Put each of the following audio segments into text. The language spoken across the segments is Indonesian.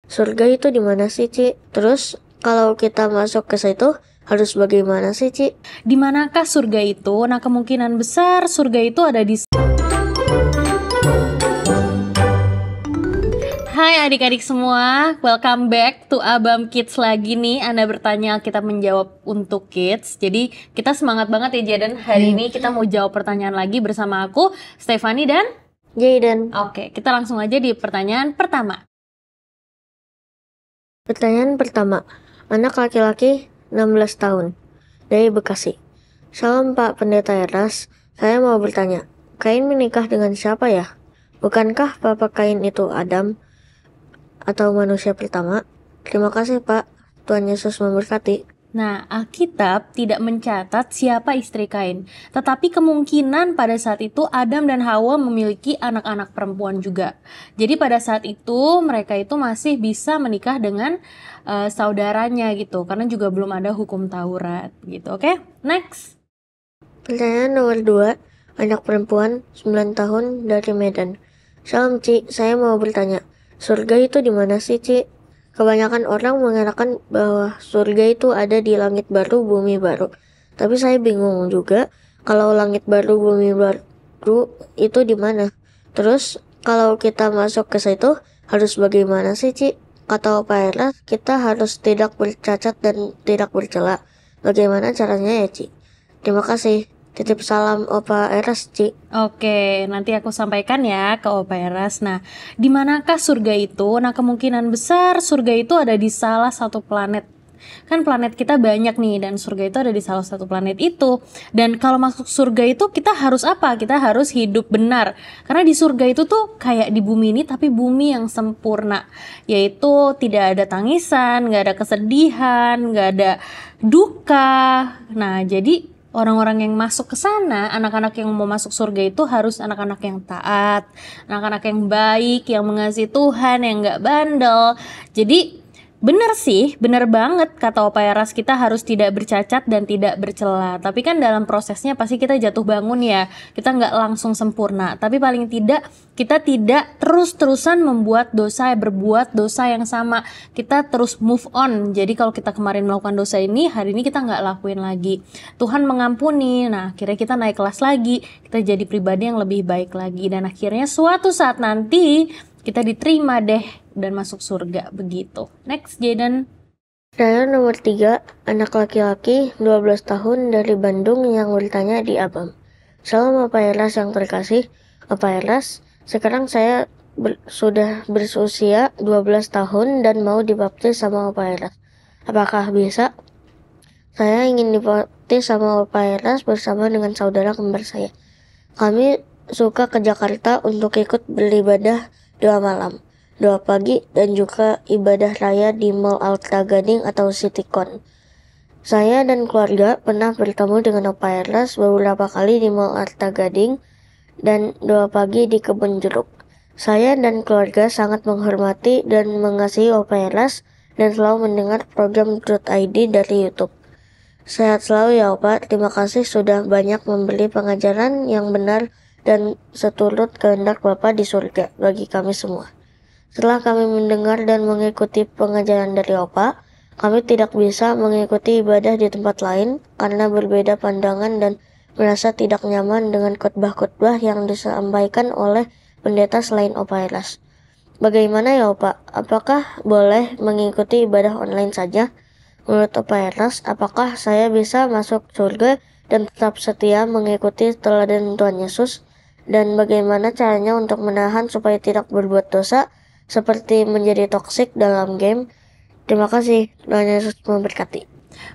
surga itu di mana sih, Ci? Terus kalau kita masuk ke situ harus bagaimana sih, Ci? Di manakah surga itu? Nah, kemungkinan besar surga itu ada di... Hai adik-adik semua, welcome back to Abam Kids lagi nih. Anda bertanya, kita menjawab untuk kids. Jadi kita semangat banget ya Jaden. Hari ini kita mau jawab pertanyaan lagi bersama aku, Stefani dan Jaden. Oke, kita langsung aja di pertanyaan pertama. Pertanyaan pertama, anak laki-laki 16 tahun dari Bekasi. Salam Pak Pendeta Eras, saya mau bertanya, Kain menikah dengan siapa ya? Bukankah Papa Kain itu Adam atau manusia pertama? Terima kasih Pak, Tuhan Yesus memberkati. Nah, Alkitab tidak mencatat siapa istri Kain, tetapi kemungkinan pada saat itu Adam dan Hawa memiliki anak-anak perempuan juga. Jadi pada saat itu mereka itu masih bisa menikah dengan saudaranya gitu, karena juga belum ada hukum Taurat gitu. Oke, next. Pertanyaan nomor 2, anak perempuan 9 tahun dari Medan. Salam Ci, saya mau bertanya, surga itu di mana sih Ci? Kebanyakan orang mengatakan bahwa surga itu ada di langit baru, bumi baru. Tapi saya bingung juga kalau langit baru, bumi baru itu di mana. Terus kalau kita masuk ke situ harus bagaimana sih Ci? Kata Opa Eras, kita harus tidak bercacat dan tidak bercela. Bagaimana caranya ya Ci? Terima kasih. Titip salam Opa Eras, Ci. Oke, nanti aku sampaikan ya ke Opa Eras. Nah, di manakah surga itu? Nah, kemungkinan besar surga itu ada di salah satu planet. Kan planet kita banyak nih, dan surga itu ada di salah satu planet itu. Dan kalau masuk surga itu kita harus apa? Kita harus hidup benar. Karena di surga itu tuh kayak di bumi ini, tapi bumi yang sempurna. Yaitu tidak ada tangisan, gak ada kesedihan, gak ada duka. Nah, jadi orang-orang yang masuk ke sana, anak-anak yang mau masuk surga itu harus anak-anak yang taat, anak-anak yang baik, yang mengasihi Tuhan, yang gak bandel. Jadi bener sih, bener banget kata Opa Eras, kita harus tidak bercacat dan tidak bercela. Tapi kan dalam prosesnya pasti kita jatuh bangun ya, kita nggak langsung sempurna. Tapi paling tidak kita tidak terus-terusan membuat dosa, berbuat dosa yang sama. Kita terus move on. Jadi kalau kita kemarin melakukan dosa ini, hari ini kita nggak lakuin lagi. Tuhan mengampuni, nah akhirnya kita naik kelas lagi, kita jadi pribadi yang lebih baik lagi. Dan akhirnya suatu saat nanti kita diterima deh dan masuk surga begitu. Next, Jaden. Pertanyaan nomor 3, anak laki-laki 12 tahun dari Bandung yang bertanya di Abam. Salam Opa Eras yang terkasih. Opa Eras, sekarang saya sudah berusia 12 tahun dan mau dibaptis sama Opa Eras. Apakah bisa? Saya ingin dibaptis sama Opa Eras bersama dengan saudara kembar saya. Kami suka ke Jakarta untuk ikut beribadah 2 malam, 2 pagi, dan juga ibadah raya di Mall Arta Gading atau CityCon. Saya dan keluarga pernah bertemu dengan Opa Eras beberapa kali di Mall Arta Gading dan 2 pagi di Kebun Jeruk. Saya dan keluarga sangat menghormati dan mengasihi Opa Eras dan selalu mendengar program Truth ID dari YouTube. Sehat selalu ya Opa, terima kasih sudah banyak memberi pengajaran yang benar dan seturut kehendak Bapa di surga bagi kami semua. Setelah kami mendengar dan mengikuti pengajaran dari Opa, kami tidak bisa mengikuti ibadah di tempat lain karena berbeda pandangan dan merasa tidak nyaman dengan khotbah-khotbah yang disampaikan oleh pendeta selain Opa Eras. Bagaimana ya Opa? Apakah boleh mengikuti ibadah online saja? Menurut Opa Eras, apakah saya bisa masuk surga dan tetap setia mengikuti teladan Tuhan Yesus? Dan bagaimana caranya untuk menahan supaya tidak berbuat dosa seperti menjadi toksik dalam game? Terima kasih, Tuhan Yesus memberkati.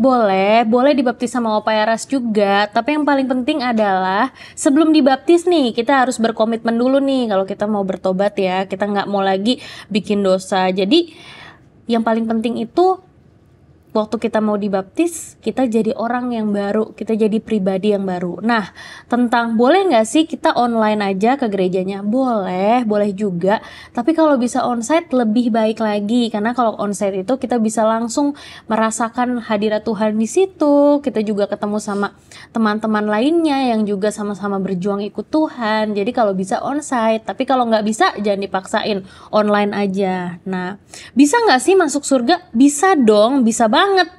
Boleh dibaptis sama Opa Eras juga. Tapi yang paling penting adalah sebelum dibaptis nih, kita harus berkomitmen dulu nih kalau kita mau bertobat ya. Kita nggak mau lagi bikin dosa. Jadi yang paling penting itu waktu kita mau dibaptis, kita jadi orang yang baru, kita jadi pribadi yang baru. Nah, tentang boleh nggak sih kita online aja ke gerejanya? Boleh, boleh juga. Tapi kalau bisa onsite lebih baik lagi, karena kalau onsite itu kita bisa langsung merasakan hadirat Tuhan di situ. Kita juga ketemu sama teman-teman lainnya yang juga sama-sama berjuang ikut Tuhan. Jadi kalau bisa onsite, tapi kalau nggak bisa jangan dipaksain, online aja. Nah, bisa nggak sih masuk surga? Bisa dong, bisa banget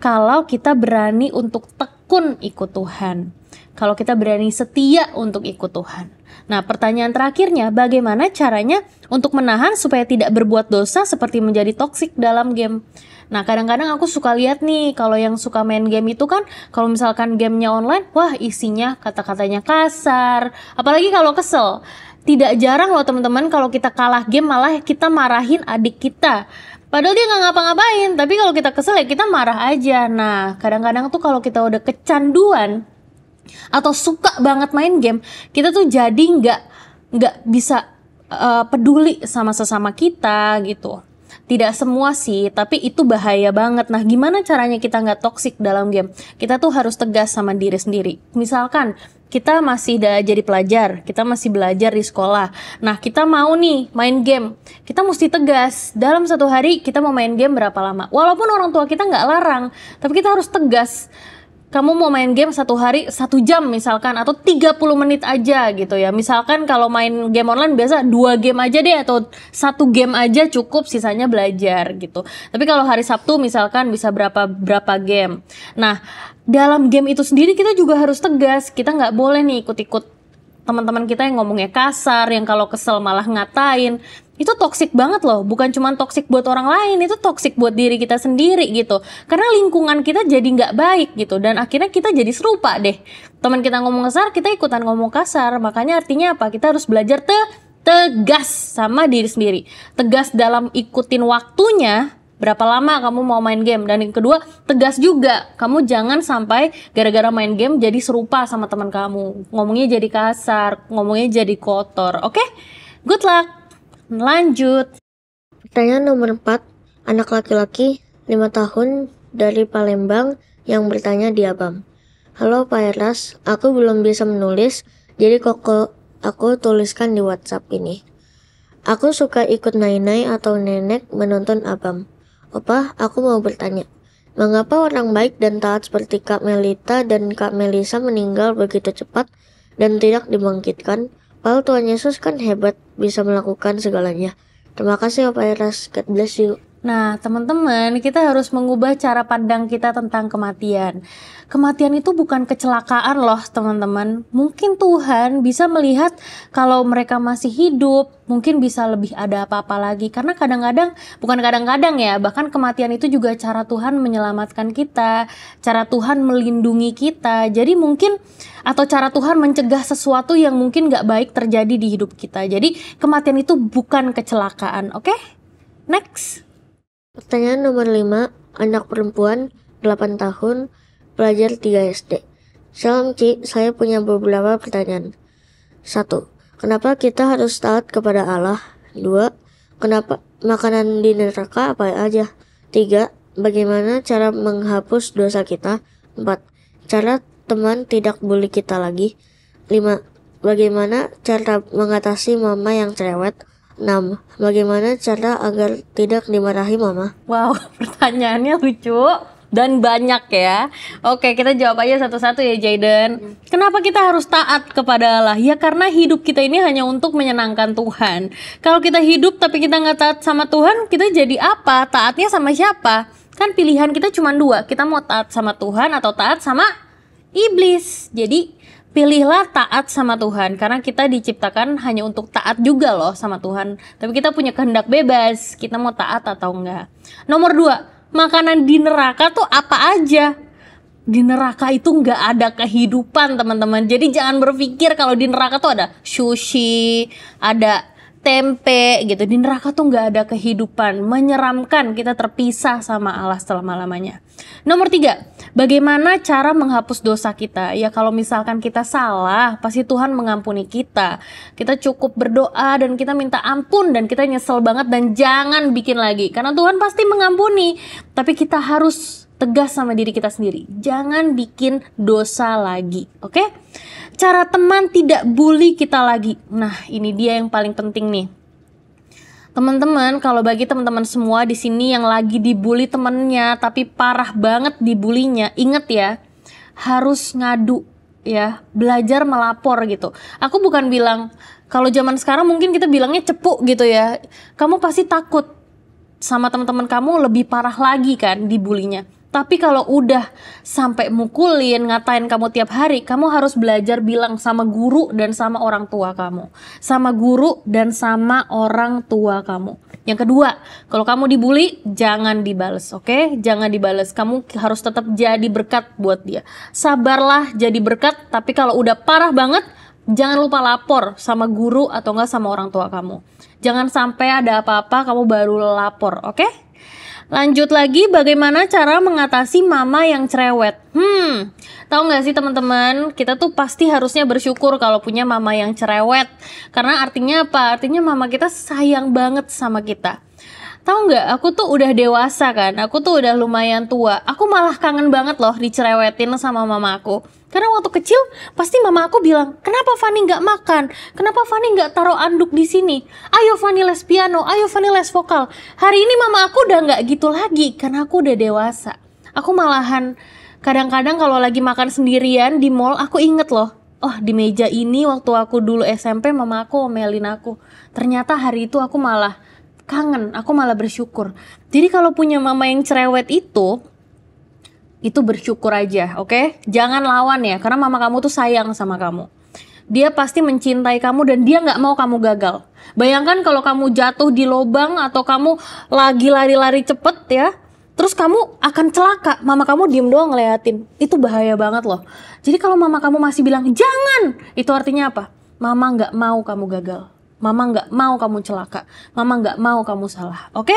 kalau kita berani untuk tekun ikut Tuhan, kalau kita berani setia untuk ikut Tuhan. Nah, pertanyaan terakhirnya, bagaimana caranya untuk menahan supaya tidak berbuat dosa seperti menjadi toksik dalam game? Nah, kadang-kadang aku suka lihat nih, kalau yang suka main game itu kan, kalau misalkan gamenya online, wah isinya kata-katanya kasar, apalagi kalau kesel. Tidak jarang loh teman-teman, kalau kita kalah game malah kita marahin adik kita. Padahal dia nggak ngapa-ngapain, tapi kalau kita kesel ya kita marah aja. Nah, kadang-kadang tuh kalau kita udah kecanduan atau suka banget main game, kita tuh jadi nggak bisa peduli sama sesama kita gitu. Tidak semua sih, tapi itu bahaya banget. Nah, gimana caranya kita nggak toksik dalam game? Kita tuh harus tegas sama diri sendiri. Misalkan kita masih jadi pelajar, kita masih belajar di sekolah. Nah, kita mau nih main game. Kita mesti tegas. Dalam satu hari kita mau main game berapa lama? Walaupun orang tua kita nggak larang, tapi kita harus tegas. Kamu mau main game satu hari 1 jam misalkan, atau 30 menit aja gitu ya. Misalkan kalau main game online biasa 2 game aja deh, atau 1 game aja cukup, sisanya belajar gitu. Tapi kalau hari Sabtu misalkan bisa berapa game. Nah, dalam game itu sendiri kita juga harus tegas. Kita nggak boleh nih ikut-ikut teman-teman kita yang ngomongnya kasar, yang kalau kesel malah ngatain. Itu toksik banget loh, bukan cuma toksik buat orang lain, itu toksik buat diri kita sendiri gitu. Karena lingkungan kita jadi nggak baik gitu, dan akhirnya kita jadi serupa deh. Teman kita ngomong kasar, kita ikutan ngomong kasar. Makanya artinya apa? Kita harus belajar tegas sama diri sendiri. Tegas dalam ikutin waktunya, berapa lama kamu mau main game. Dan yang kedua, tegas juga, kamu jangan sampai gara-gara main game jadi serupa sama teman kamu. Ngomongnya jadi kasar, ngomongnya jadi kotor. Oke? Good luck. Lanjut. Pertanyaan nomor 4, anak laki-laki 5 tahun dari Palembang yang bertanya di Abam. Halo Pak Eras, aku belum bisa menulis, jadi kok aku tuliskan di WhatsApp ini. Aku suka ikut Nai-Nai atau Nenek menonton Abam. Opa, aku mau bertanya, mengapa orang baik dan taat seperti Kak Melita dan Kak Melisa meninggal begitu cepat dan tidak dibangkitkan? Padahal Tuhan Yesus kan hebat, bisa melakukan segalanya. Terima kasih Pak Eras, God bless you. Nah, teman-teman, kita harus mengubah cara pandang kita tentang kematian. Kematian itu bukan kecelakaan loh, teman-teman. Mungkin Tuhan bisa melihat kalau mereka masih hidup, mungkin bisa lebih ada apa-apa lagi. Karena kadang-kadang, bukan kadang-kadang ya, bahkan kematian itu juga cara Tuhan menyelamatkan kita, cara Tuhan melindungi kita. Jadi mungkin, atau cara Tuhan mencegah sesuatu yang mungkin gak baik terjadi di hidup kita. Jadi kematian itu bukan kecelakaan, oke? Next. Pertanyaan nomor 5, anak perempuan 8 tahun, pelajar 3 SD. Shalom Ci, saya punya beberapa pertanyaan. 1. Kenapa kita harus taat kepada Allah? 2. Kenapa makanan di neraka apa aja? 3. Bagaimana cara menghapus dosa kita? 4. Cara teman tidak bully kita lagi. 5. Bagaimana cara mengatasi mama yang cerewet? 6. Bagaimana cara agar tidak dimarahi mama? Wow, pertanyaannya lucu dan banyak ya. Oke, kita jawab aja satu-satu ya, Jayden. Kenapa kita harus taat kepada Allah? Ya karena hidup kita ini hanya untuk menyenangkan Tuhan. Kalau kita hidup tapi kita nggak taat sama Tuhan, kita jadi apa? Taatnya sama siapa? Kan pilihan kita cuma 2. Kita mau taat sama Tuhan atau taat sama iblis. Jadi pilihlah taat sama Tuhan, karena kita diciptakan hanya untuk taat juga loh sama Tuhan. Tapi kita punya kehendak bebas, kita mau taat atau enggak. Nomor 2, makanan di neraka tuh apa aja? Di neraka itu enggak ada kehidupan, teman-teman. Jadi jangan berpikir kalau di neraka tuh ada sushi, ada tempe gitu. Di neraka tuh nggak ada kehidupan, menyeramkan, kita terpisah sama Allah selama-lamanya. Nomor 3, bagaimana cara menghapus dosa kita? Ya kalau misalkan kita salah, pasti Tuhan mengampuni kita. Kita cukup berdoa dan kita minta ampun dan kita nyesel banget dan jangan bikin lagi. Karena Tuhan pasti mengampuni, tapi kita harus tegas sama diri kita sendiri. Jangan bikin dosa lagi, oke? Cara teman tidak bully kita lagi. Nah, ini dia yang paling penting nih. Teman-teman, kalau bagi teman-teman semua di sini yang lagi dibully temennya, tapi parah banget dibulinya, inget ya, harus ngadu ya, belajar melapor gitu. Aku bukan bilang, kalau zaman sekarang mungkin kita bilangnya cepu gitu ya. Kamu pasti takut sama teman-teman kamu lebih parah lagi kan dibulinya. Tapi kalau udah sampai mukulin, ngatain kamu tiap hari, kamu harus belajar bilang sama guru dan sama orang tua kamu. Sama guru dan sama orang tua kamu. Yang kedua, kalau kamu dibully, jangan dibales, oke? Jangan dibales. Kamu harus tetap jadi berkat buat dia. Sabarlah jadi berkat, tapi kalau udah parah banget, jangan lupa lapor sama guru atau enggak sama orang tua kamu. Jangan sampai ada apa-apa kamu baru lapor, oke? Lanjut lagi, bagaimana cara mengatasi mama yang cerewet? Tahu nggak sih teman-teman, kita tuh pasti harusnya bersyukur kalau punya mama yang cerewet. Karena artinya apa? Artinya mama kita sayang banget sama kita. Tahu nggak, aku tuh udah dewasa kan, aku tuh udah lumayan tua. Aku malah kangen banget loh dicerewetin sama mama aku. Karena waktu kecil pasti mama aku bilang, kenapa Fanny nggak makan? Kenapa Fanny nggak taruh anduk di sini? Ayo Fanny les piano, ayo Fanny les vokal. Hari ini mama aku udah nggak gitu lagi, karena aku udah dewasa. Aku malahan kadang-kadang kalau lagi makan sendirian di mall, aku inget loh, oh di meja ini waktu aku dulu SMP mama aku omelin aku. Ternyata hari itu aku malah kangen, aku malah bersyukur. Jadi kalau punya mama yang cerewet itu bersyukur aja, oke? Jangan lawan ya, karena mama kamu tuh sayang sama kamu. Dia pasti mencintai kamu dan dia nggak mau kamu gagal. Bayangkan kalau kamu jatuh di lubang atau kamu lagi lari-lari cepet ya, terus kamu akan celaka, mama kamu diem doang ngeliatin. Itu bahaya banget loh. Jadi kalau mama kamu masih bilang jangan, itu artinya apa? Mama nggak mau kamu gagal. Mama nggak mau kamu celaka. Mama nggak mau kamu salah, oke?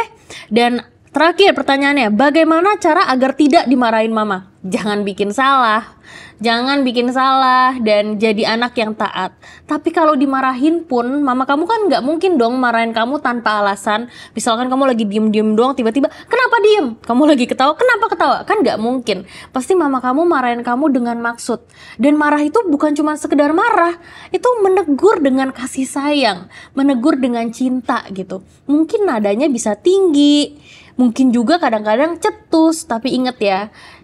Dan terakhir pertanyaannya, bagaimana cara agar tidak dimarahin mama? Jangan bikin salah. Jangan bikin salah dan jadi anak yang taat. Tapi kalau dimarahin pun, mama kamu kan nggak mungkin dong marahin kamu tanpa alasan. Misalkan kamu lagi diem-diem doang, tiba-tiba, kenapa diem? Kamu lagi ketawa, kenapa ketawa? Kan nggak mungkin. Pasti mama kamu marahin kamu dengan maksud. Dan marah itu bukan cuma sekedar marah. Itu menegur dengan kasih sayang. Menegur dengan cinta gitu. Mungkin nadanya bisa tinggi. Mungkin juga kadang-kadang cetus. Tapi inget ya,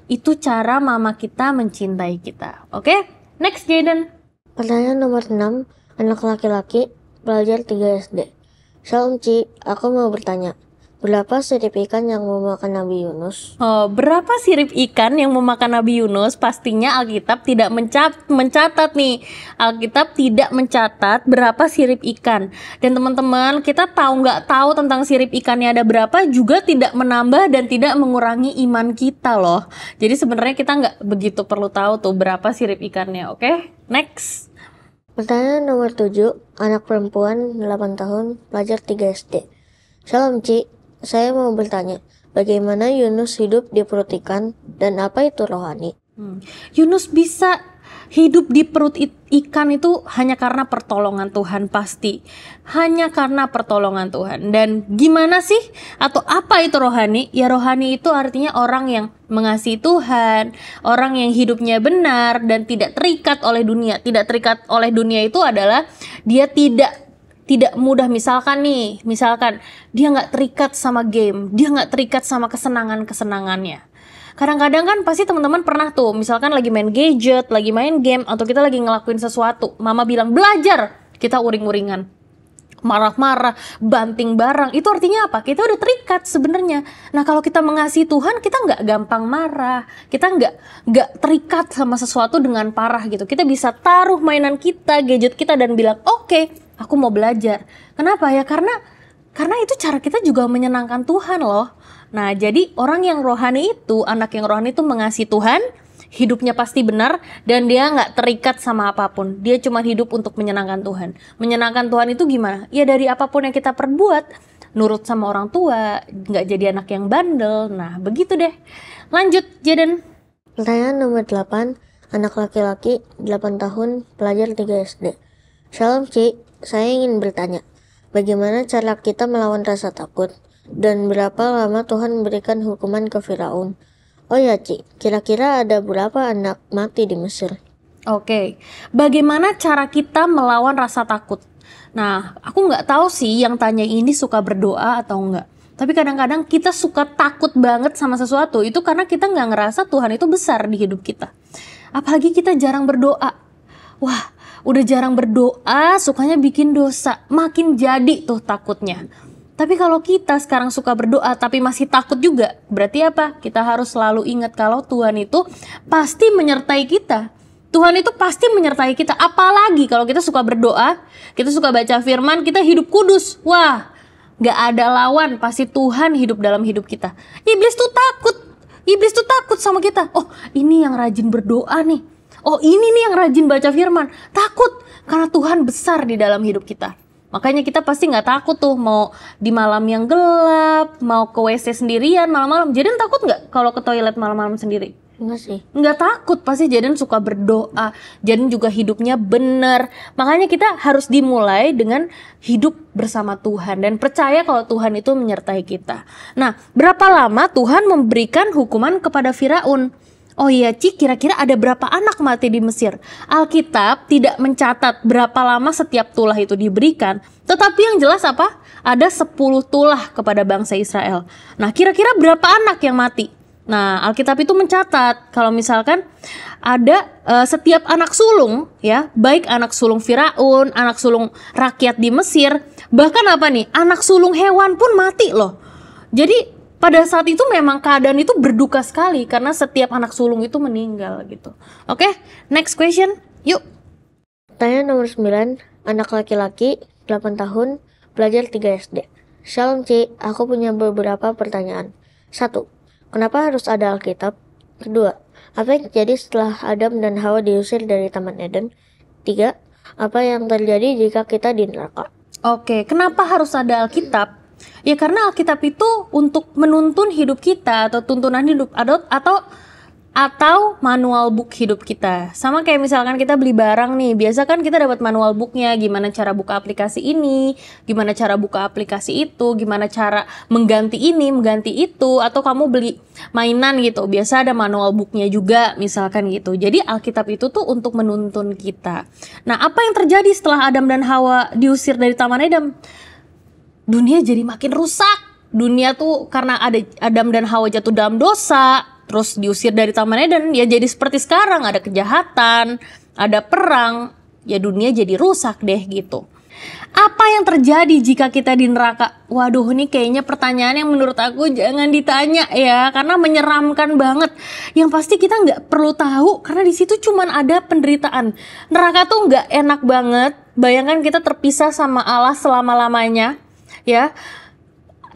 itu cara mama kita mencintai kita. Oke? Next, Jaden. Pertanyaan nomor 6, anak laki-laki, pelajar 3 SD. Shalom Ci, aku mau bertanya, berapa sirip ikan yang memakan Nabi Yunus? Oh, berapa sirip ikan yang memakan Nabi Yunus? Pastinya Alkitab tidak mencatat nih. Alkitab tidak mencatat berapa sirip ikan. Dan teman-teman, kita nggak tahu tentang sirip ikannya ada berapa juga tidak menambah dan tidak mengurangi iman kita loh. Jadi sebenarnya kita nggak begitu perlu tahu tuh berapa sirip ikannya, oke? Next. Pertanyaan nomor 7, anak perempuan 8 tahun, pelajar 3 SD. Shalom Ci, saya mau bertanya, bagaimana Yunus hidup di perut ikan dan apa itu rohani? Yunus bisa hidup di perut ikan itu hanya karena pertolongan Tuhan, pasti. Hanya karena pertolongan Tuhan. Dan gimana sih? Atau apa itu rohani? Ya rohani itu artinya orang yang mengasihi Tuhan, orang yang hidupnya benar dan tidak terikat oleh dunia. Tidak terikat oleh dunia itu adalah dia tidak mudah, misalkan dia nggak terikat sama game, dia nggak terikat sama kesenangannya. Kadang-kadang kan pasti teman-teman pernah tuh, misalkan lagi main gadget, lagi main game, atau kita lagi ngelakuin sesuatu, mama bilang belajar, kita uring-uringan, marah-marah, banting barang. Itu artinya apa? Kita udah terikat sebenarnya. Nah kalau kita mengasihi Tuhan, kita nggak gampang marah, kita nggak terikat sama sesuatu dengan parah gitu. Kita bisa taruh mainan kita, gadget kita dan bilang oke, aku mau belajar. Kenapa ya? Karena itu cara kita juga menyenangkan Tuhan loh. Nah, jadi orang yang rohani itu, anak yang rohani itu mengasihi Tuhan, hidupnya pasti benar dan dia nggak terikat sama apapun. Dia cuma hidup untuk menyenangkan Tuhan. Menyenangkan Tuhan itu gimana? Ya dari apapun yang kita perbuat, nurut sama orang tua, nggak jadi anak yang bandel. Nah begitu deh. Lanjut Jaden. Pertanyaan nomor 8, anak laki-laki 8 tahun, pelajar 3 SD. Shalom Ci, saya ingin bertanya, bagaimana cara kita melawan rasa takut? Dan berapa lama Tuhan memberikan hukuman ke Firaun? Oh ya Ci, kira-kira ada berapa anak mati di Mesir? Oke, bagaimana cara kita melawan rasa takut? Nah, aku nggak tahu sih yang tanya ini suka berdoa atau enggak. Tapi kadang-kadang kita suka takut banget sama sesuatu, itu karena kita nggak ngerasa Tuhan itu besar di hidup kita. Apalagi kita jarang berdoa. Wah, udah jarang berdoa, sukanya bikin dosa. Makin jadi tuh takutnya. Tapi kalau kita sekarang suka berdoa tapi masih takut juga, berarti apa? Kita harus selalu ingat kalau Tuhan itu pasti menyertai kita. Tuhan itu pasti menyertai kita. Apalagi kalau kita suka berdoa, kita suka baca firman, kita hidup kudus. Wah, gak ada lawan, pasti Tuhan hidup dalam hidup kita. Iblis tuh takut sama kita. Oh, ini yang rajin berdoa nih. Oh, ini nih yang rajin baca firman. Takut, karena Tuhan besar di dalam hidup kita. Makanya kita pasti gak takut tuh mau di malam yang gelap, mau ke WC sendirian malam-malam. Jaden takut gak kalau ke toilet malam-malam sendiri? Enggak sih. Nggak takut, pasti Jaden suka berdoa. Jaden juga hidupnya benar. Makanya kita harus dimulai dengan hidup bersama Tuhan dan percaya kalau Tuhan itu menyertai kita. Nah, berapa lama Tuhan memberikan hukuman kepada Firaun? Oh iya Ci, kira-kira ada berapa anak mati di Mesir? Alkitab tidak mencatat berapa lama setiap tulah itu diberikan. Tetapi yang jelas apa? Ada 10 tulah kepada bangsa Israel. Nah, kira-kira berapa anak yang mati? Nah, Alkitab itu mencatat kalau misalkan ada setiap anak sulung ya, baik anak sulung Firaun, anak sulung rakyat di Mesir, bahkan apa nih, anak sulung hewan pun mati loh. Jadi pada saat itu memang keadaan itu berduka sekali karena setiap anak sulung itu meninggal gitu. Oke, next question. Yuk. Pertanyaan nomor 9, anak laki-laki 8 tahun, pelajar 3 SD. Shalom Ci, aku punya beberapa pertanyaan. 1. Kenapa harus ada Alkitab? 2. Apa yang terjadi setelah Adam dan Hawa diusir dari Taman Eden? 3. Apa yang terjadi jika kita di neraka? Oke, kenapa harus ada Alkitab? Ya karena Alkitab itu untuk menuntun hidup kita atau tuntunan hidup atau manual book hidup kita. Sama kayak misalkan kita beli barang nih, biasa kan kita dapat manual booknya, gimana cara buka aplikasi ini, gimana cara buka aplikasi itu, gimana cara mengganti ini, mengganti itu, atau kamu beli mainan gitu, biasa ada manual booknya juga misalkan gitu. Jadi Alkitab itu tuh untuk menuntun kita. Nah, apa yang terjadi setelah Adam dan Hawa diusir dari Taman Eden? Dunia jadi makin rusak. Dunia tuh karena ada Adam dan Hawa jatuh dalam dosa, terus diusir dari Taman Eden, ya jadi seperti sekarang, ada kejahatan, ada perang, ya dunia jadi rusak deh gitu. Apa yang terjadi jika kita di neraka? Waduh, ini kayaknya pertanyaan yang menurut aku jangan ditanya ya, karena menyeramkan banget. Yang pasti kita nggak perlu tahu, karena di situ cuman ada penderitaan. Neraka tuh nggak enak banget. Bayangkan kita terpisah sama Allah selama-lamanya, ya.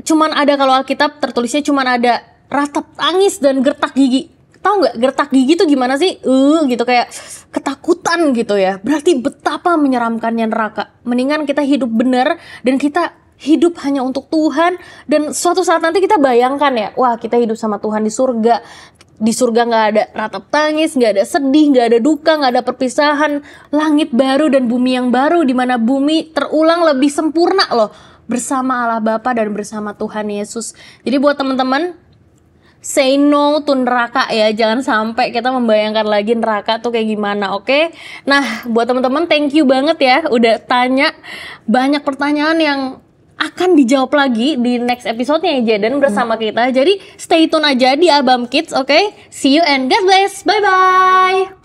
Cuman ada, kalau Alkitab tertulisnya cuman ada ratap tangis dan gertak gigi. Tahu nggak gertak gigi tuh gimana sih? Gitu kayak ketakutan gitu ya. Berarti betapa menyeramkannya neraka. Mendingan kita hidup benar dan kita hidup hanya untuk Tuhan. Dan suatu saat nanti kita bayangkan ya, wah kita hidup sama Tuhan di surga. Di surga nggak ada ratap tangis, nggak ada sedih, nggak ada duka, nggak ada perpisahan. Langit baru dan bumi yang baru, di mana bumi terulang lebih sempurna loh, bersama Allah Bapa dan bersama Tuhan Yesus. Jadi buat teman-teman, say no to neraka ya, jangan sampai kita membayangkan lagi neraka tuh kayak gimana, oke? Nah, buat teman-teman thank you banget ya udah tanya banyak pertanyaan yang akan dijawab lagi di next episode-nya ya Jaden bersama kita. Jadi stay tune aja di Abam Kids, oke? See you and God bless. Bye bye.